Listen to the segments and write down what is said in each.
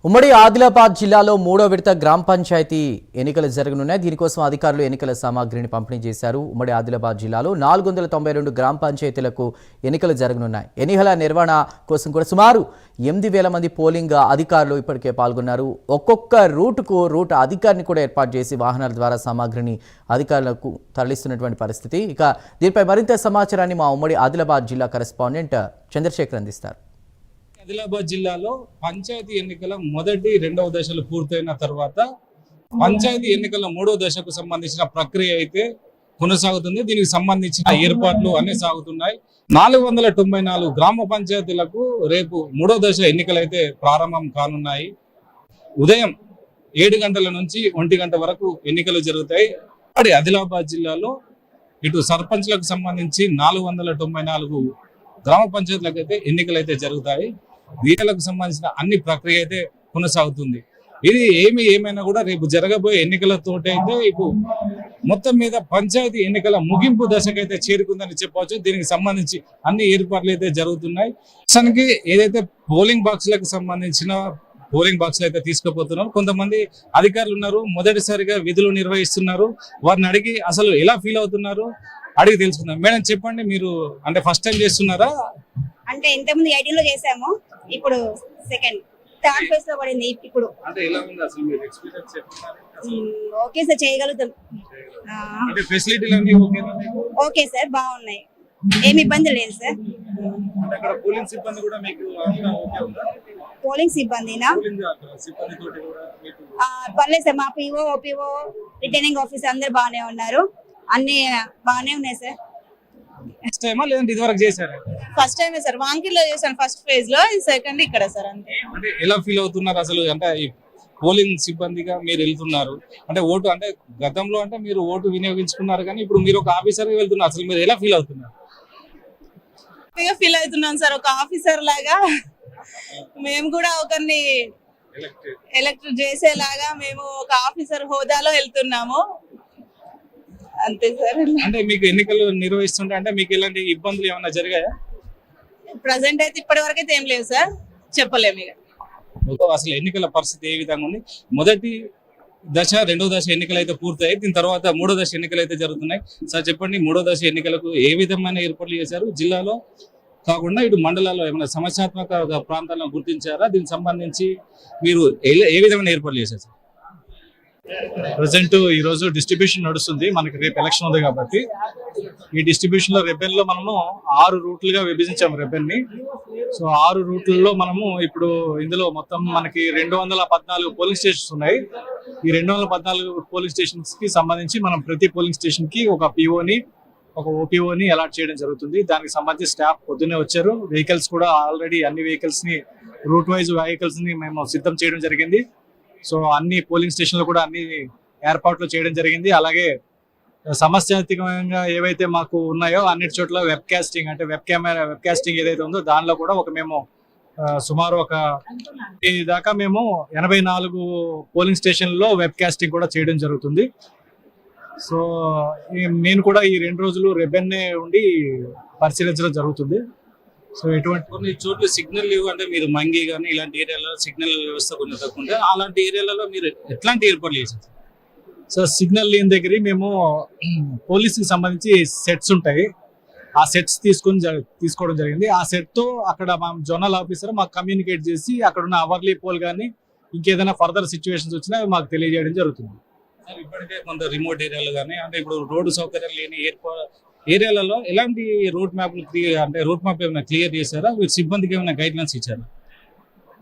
ఉమ్మడి ఆదిలాబాద్ జిల్లాలో మూడో విడత గ్రామ పంచాయతీ ఎన్నికలు జరగనున్నాయి. దీనికోసం అధికారులు ఎన్నికల సామాగ్రిని పంపిణీ చేశారు. ఉమ్మడి ఆదిలాబాద్ జిల్లాలో 492 గ్రామ పంచాయతీలకు ఎన్నికలు జరగనున్నాయి. ఎన్నికల నిర్వహణ కోసం కూడా సుమారు 8,000 మంది పోలింగ్ అధికారులు ఇప్పటికే పాల్గొన్నారు. ఒక్కొక్క రూట్ అధికారిని కూడా ఏర్పాటు చేసి వాహనాల ద్వారా సామాగ్రిని అధికారులకు తరలిస్తున్నటువంటి పరిస్థితి. ఇక దీనిపై మరింత సమాచారాన్ని మా ఉమ్మడి ఆదిలాబాద్ జిల్లా కరెస్పాండెంట్ చంద్రశేఖర్ అందిస్తారు. ఆదిలాబాద్ జిల్లాలో పంచాయతీ ఎన్నికల మొదటి రెండవ దశలు పూర్తయిన తర్వాత పంచాయతీ ఎన్నికల మూడవ దశకు సంబంధించిన ప్రక్రియ అయితే కొనసాగుతుంది. దీనికి సంబంధించిన ఏర్పాట్లు అన్ని సాగుతున్నాయి. 494 గ్రామ పంచాయతీలకు రేపు మూడో దశ ఎన్నికలు అయితే ప్రారంభం కానున్నాయి. ఉదయం 7 గంటల నుంచి 1 గంట వరకు ఎన్నికలు జరుగుతాయి. ఆదిలాబాద్ జిల్లాలో ఇటు సర్పంచ్లకు సంబంధించి 494 గ్రామ పంచాయతీలకు అయితే ఎన్నికలు అయితే జరుగుతాయి. వీళ్ళకు సంబంధించిన అన్ని ప్రక్రియ అయితే కొనసాగుతుంది. ఇది ఏమైనా కూడా రేపు జరగబోయే ఎన్నికలతోటైతే ఇప్పుడు మొత్తం మీద పంచాయతీ ఎన్నికల ముగింపు దశకైతే చేరుకుందని చెప్పవచ్చు. దీనికి సంబంధించి అన్ని ఏర్పాట్లు అయితే జరుగుతున్నాయి. ప్రస్తుతానికి ఏదైతే పోలింగ్ బాక్స్లకు సంబంధించిన పోలింగ్ బాక్స్లు అయితే తీసుకుపోతున్నారు. కొంతమంది అధికారులు ఉన్నారు, మొదటిసారిగా విధులు నిర్వహిస్తున్నారు. వారిని అడిగి అసలు ఎలా ఫీల్ అవుతున్నారు అడిగి తెలుసుకుందాం. మేడం చెప్పండి, మీరు అంటే ఫస్ట్ టైం చేస్తున్నారా? అంటే ఇంతకుముందు 18 లో చేసాము, ఇప్పుడు థర్డ్ ఫేజ్ లో పడింది. ఇప్పుడు అంటే ఎలా ఉంది అసలు మీరు ఎక్స్పీరియన్స్ చెప్తున్నారు? ఓకే సార్, చేయగలుగుతాం. అంటే ఫెసిలిటీలు అన్ని ఓకేనా? ఓకే సార్, బాగున్నాయి, ఏమి ఇబ్బంది లేదు సార్. అంటే అక్కడ పోలింగ్ సిబ్బంది కూడా మీకు అంతా ఓకే ఉందా? పోలింగ్ సిబ్బందినా? పోలింగ్ సిబ్బంది తోటి కూడా మీకు పర్లేదు సార్. మా పిఓ, ఓపీఓ, రిటర్నింగ్ ఆఫీసర్ అందరు బాగానే ఉన్నారు, అన్ని బాగానే ఉన్నాయి సార్. ఫస్ట్ టైమా లేదంటే ఇదివరకు చేశారా? ఫస్ట్ టైమే సార్, వాంకిల్లో చేశాను ఫస్ట్ ఫేజ్ లో, సెకండ్ ఇక్కడ సార్. అంతే. అంటే ఎలా ఫీల్ అవుతున్నారు అసలు? అంటే ఈ పోలింగ్ సిబ్బందిగా మీరు వెళ్తున్నారు అంటే ఓటు, అంటే గతంలో అంటే మీరు ఓటు వినియోగించుకున్నారు, కానీ ఇప్పుడు మీరు ఒక ఆఫీసర్ గా వెళ్తున్నారు. అసలు మీరు ఎలా ఫీల్ అవుతున్నారు? ఫీల్ అవుతున్నాం సార్, ఒక ఆఫీసర్ లాగా మేము కూడా ఒకరిని ఎలక్ట్ చేసేలాగా మేము ఒక ఆఫీసర్ హోదాలో వెళ్తున్నాము. అంతే సార్. అంటే మీకు ఎన్నికలు నిర్వహిస్తుంటే అంటే మీకు ఎలాంటి ఇబ్బందులు ఏమైనా జరిగాయా? ప్రజెంట్ అయితే ఇప్పటి వరకు అయితే ఏం లేవు సార్, చెప్పలేము ఇక. అసలు ఎన్నికల పరిస్థితి ఏ విధంగా ఉంది? మొదటి దశ రెండో దశ ఎన్నికలు అయితే పూర్తయి దీని తర్వాత మూడో దశ ఎన్నికలు అయితే జరుగుతున్నాయి. సార్ చెప్పండి, మూడో దశ ఎన్నికలకు ఏ విధమైన ఏర్పాట్లు చేశారు? జిల్లాలో కాకుండా ఇటు మండలాల్లో ఏమైనా సమస్యాత్మక ప్రాంతాలను గుర్తించారా? దీనికి సంబంధించి మీరు ఏ విధమైన ఏర్పాట్లు చేశారు? ప్రజెంట్ ఈ రోజు డిస్ట్రిబ్యూషన్ నడుస్తుంది. మనకి రేపు ఎలక్షన్ ఉంది కాబట్టి ఈ డిస్ట్రిబ్యూషన్ లో రెబెన్ లో మనము 6 రూట్లుగా విభజించాము రెబెన్ ని. సో 6 రూట్లలో మనము ఇప్పుడు ఇందులో మొత్తం మనకి 214 పోలింగ్ స్టేషన్స్ ఉన్నాయి. ఈ 214 పోలింగ్ స్టేషన్స్ కి సంబంధించి మనం ప్రతి పోలింగ్ స్టేషన్ కి ఒక పిఓని, ఒక ఓపీఓని అలాట్ చేయడం జరుగుతుంది. దానికి సంబంధించి స్టాఫ్ పొద్దున్నే వచ్చారు. వెహికల్స్ కూడా ఆల్రెడీ అన్ని వెహికల్స్ ని, రూట్ వైజ్ వెహికల్స్ ని మేము సిద్ధం చేయడం జరిగింది. సో అన్ని పోలింగ్ స్టేషన్లు కూడా అన్ని ఏర్పాట్లు చేయడం జరిగింది. అలాగే సమస్యాత్మకంగా ఏవైతే మాకు ఉన్నాయో అన్నిటి చోట్ల వెబ్ కాస్టింగ్, అంటే వెబ్ కాస్టింగ్ ఏదైతే ఉందో దానిలో కూడా మేము సుమారు ఒక దాకా మేము 84 పోలింగ్ స్టేషన్లో వెబ్ కాస్టింగ్ కూడా చేయడం జరుగుతుంది. సో నేను కూడా ఈ 2 రోజులు రెబెన్నే ఉండి పరిశీలించడం జరుగుతుంది. సో ఎటువంటి కొన్ని చోట్ల సిగ్నల్ లేవు, అంటే మీరు మంగి కానీ ఇలాంటి ఏరియాలో సిగ్నల్ వ్యవస్థ కొన్ని తక్కువ, అలాంటి ఏరియాలలో మీరు ఎట్లాంటి ఏర్పాట్లు చేశారు? సో సిగ్నల్ లేని దగ్గర మేము పోలీసుకి సంబంధించి సెట్స్ ఉంటాయి, ఆ సెట్స్ తీసుకోవడం జరిగింది. ఆ సెట్ తో అక్కడ మా జోనల్ ఆఫీసర్ మాకు కమ్యూనికేట్ చేసి అక్కడ ఉన్న అవర్లీ పోల్ కానీ ఇంకేదైనా ఫర్దర్ సిచ్యువేషన్స్ వచ్చినా మాకు తెలియజేయడం జరుగుతుంది. ఇప్పటికే కొంత రిమోట్ ఏరియాలు కానీ అంటే ఇప్పుడు రోడ్డు సౌకర్యాలు లేని ఏరియాలలో ఎలాంటి రూట్ మ్యాప్ ఏమైనా క్లియర్ చేశారా? మీరు సిబ్బందికి ఏమైనా గైడ్ లైన్స్ ఇచ్చారా?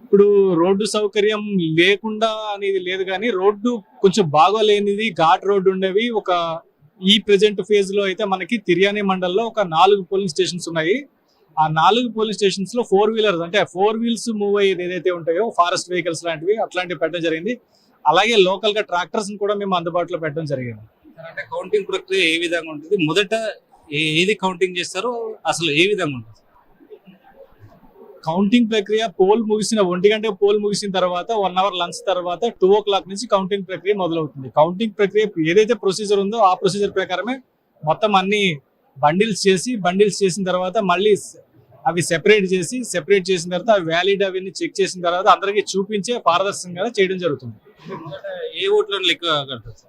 ఇప్పుడు రోడ్డు సౌకర్యం లేకుండా అనేది లేదు, కానీ రోడ్డు కొంచెం బాగోలేనిది ఘాట్ రోడ్డు ఉండేవి ఒక ఈ ప్రెజెంట్ ఫేజ్ లో అయితే మనకి తిర్యానీ మండల్లో ఒక 4 పోలింగ్ స్టేషన్స్ ఉన్నాయి. ఆ 4 పోలింగ్ స్టేషన్స్ లో 4 వీలర్స్, అంటే 4 వీల్స్ మూవ్ అయ్యేది ఏదైతే ఉంటాయో ఫారెస్ట్ వెహికల్స్ లాంటివి అట్లాంటివి పెట్టడం జరిగింది. అలాగే లోకల్ గా ట్రాక్టర్స్ కూడా మేము అందుబాటులో పెట్టడం జరిగింది. అంటే కౌంటింగ్ ప్రక్రియ ఏ విధంగా ఉంటుంది? మొదట ఏది కౌంటింగ్ చేస్తారో అసలు ఏ విధంగా ఉంటుంది? కౌంటింగ్ ప్రక్రియ పోల్ ముగిసిన 1 గంట పోల్ ముగిసిన తర్వాత 1 అవర్ లంచ్ తర్వాత 2 o'clock నుంచి కౌంటింగ్ ప్రక్రియ మొదలవుతుంది. కౌంటింగ్ ప్రక్రియ ఏదైతే ప్రొసీజర్ ఉందో ఆ ప్రొసీజర్ ప్రకారమే మొత్తం అన్ని బండిల్స్ చేసిన తర్వాత మళ్ళీ అవి సెపరేట్ చేసిన తర్వాత అవి వ్యాలిడ్ అవన్నీ చెక్ చేసిన తర్వాత అందరికీ చూపించే పారదర్శకంగా చేయడం జరుగుతుంది. ఏ ఓట్లను లెక్క కడతారు సార్?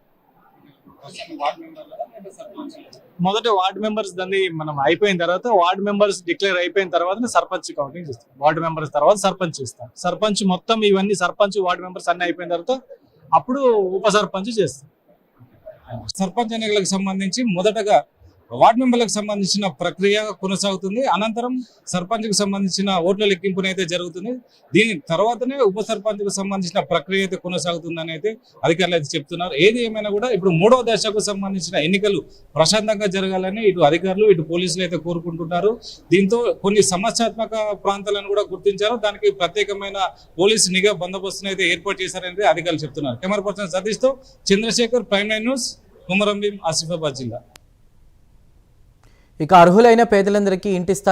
మొదట వార్డ్ మెంబర్స్ దాన్ని మనం అయిపోయిన తర్వాత వార్డ్ మెంబర్స్ డిక్లేర్ అయిపోయిన తర్వాత సర్పంచ్ కౌంటింగ్ చేస్తాం. వార్డ్ మెంబర్స్ తర్వాత సర్పంచ్ చేస్తాం. సర్పంచ్ మొత్తం ఇవన్నీ సర్పంచ్ వార్డ్ మెంబర్స్ అన్ని అయిపోయిన తర్వాత అప్పుడు ఉప సర్పంచ్ చేస్తాం. సర్పంచ్ ఎన్నికలకు సంబంధించి మొదటగా వార్డు మెంబర్లకు సంబంధించిన ప్రక్రియ కొనసాగుతుంది. అనంతరం సర్పంచ్కు సంబంధించిన ఓట్ల లెక్కింపునైతే అయితే జరుగుతుంది. దీని తర్వాతనే ఉప సర్పంచ్కు సంబంధించిన ప్రక్రియ అయితే కొనసాగుతుందని అయితే అధికారులు అయితే చెప్తున్నారు. ఏది ఏమైనా కూడా ఇప్పుడు 3వ దశకు సంబంధించిన ఎన్నికలు ప్రశాంతంగా జరగాలని ఇటు అధికారులు ఇటు పోలీసులు అయితే కోరుకుంటున్నారు. దీంతో కొన్ని సమస్యాత్మక ప్రాంతాలను కూడా గుర్తించారు. దానికి ప్రత్యేకమైన పోలీసు నిఘా బందోబస్తును అయితే ఏర్పాటు చేశారని అధికారులు చెప్తున్నారు. Camera person సతీష్తో Chandrasekhar, prime 9 news, Komaram Bheem, Asifabad జిల్లా. ఇక అర్హులైన పేదలందరికీ ఇంటి స్థలాలు